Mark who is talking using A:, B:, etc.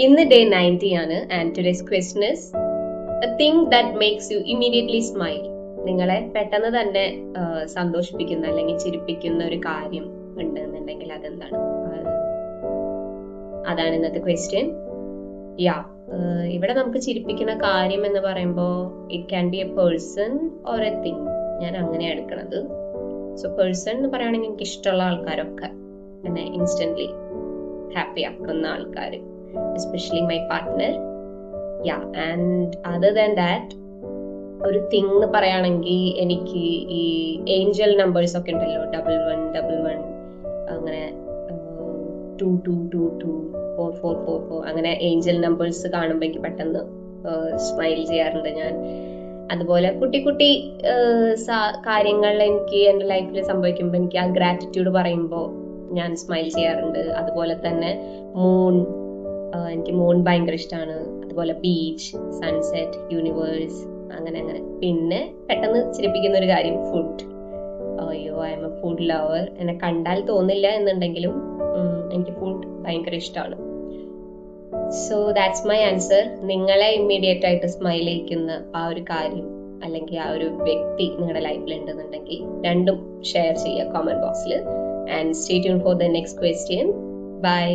A: ഇന്ന് ഡേ 90 ആണ് and today's question is A thing that makes you immediately smile. നിങ്ങളെ പെട്ടെന്ന് തന്നെ സന്തോഷിപ്പിക്കുന്ന അല്ലെങ്കിൽ ചിരിപ്പിക്കുന്ന ഒരു കാര്യം ഉണ്ടെന്നുണ്ടെങ്കിൽ അതെന്താണ്? അതാണ് ഇന്നത്തെ ക്വസ്റ്റ്യൻ. യാ, ഇവിടെ നമുക്ക് ചിരിപ്പിക്കുന്ന കാര്യം എന്ന് പറയുമ്പോൾ it can be A person or A thing. ഞാൻ അങ്ങനെ എടുക്കണത്. സോ പേഴ്സൺ എന്ന് പറയുകയാണെങ്കിൽ എനിക്ക് ഇഷ്ടമുള്ള ആൾക്കാരൊക്കെ എന്നെ ഇൻസ്റ്റന്റ്ലി ഹാപ്പി ആക്കുന്ന ആൾക്കാർ, especially my partner. Yeah, and other than that ഒരു തിങ് എന്ന് പറയുകയാണെങ്കിൽ എനിക്ക് ഈ ഏഞ്ചൽ നമ്പേഴ്സ് ഒക്കെ ഉണ്ടല്ലോ, 1111 അങ്ങനെ 2222 4444 അങ്ങനെ ഏഞ്ചൽ നമ്പേഴ്സ് കാണുമ്പോൾ എനിക്ക് പെട്ടെന്ന് സ്മൈൽ ചെയ്യാറുണ്ട് ഞാൻ. അതുപോലെ കുട്ടി കുട്ടി കാര്യങ്ങൾ എനിക്ക് എൻ്റെ ലൈഫിൽ സംഭവിക്കുമ്പോൾ എനിക്ക് ആ ഗ്രാറ്റിറ്റ്യൂഡ് പറയുമ്പോൾ ഞാൻ സ്മൈൽ ചെയ്യാറുണ്ട്. അതുപോലെ തന്നെ മൂൺ, എനിക്ക് മൂൺ ഭയങ്കര ഇഷ്ടമാണ്. അതുപോലെ ബീച്ച്, സൺസെറ്റ്, യൂണിവേഴ്സ്, അങ്ങനെ അങ്ങനെ. പിന്നെ പെട്ടെന്ന് ചിരിപ്പിക്കുന്ന ഒരു കാര്യം ഫുഡ്. അയ്യോ, I M A food lover. എന്നെ കണ്ടാൽ തോന്നില്ല എന്നുണ്ടെങ്കിലും എനിക്ക് ഫുഡ് ഭയങ്കര ഇഷ്ടമാണ്. So that's my answer. നിങ്ങളെ ഇമ്മീഡിയറ്റ് ആയിട്ട് സ്മൈൽ ചെയ്യിക്കുന്ന ആ ഒരു കാര്യം അല്ലെങ്കിൽ ആ ഒരു വ്യക്തി നിങ്ങളുടെ ലൈഫിൽ ഉണ്ടെന്നുണ്ടെങ്കിൽ രണ്ടും ഷെയർ ചെയ്യുക കമന്റ് ബോക്സിൽ. And stay tune for the next question. By.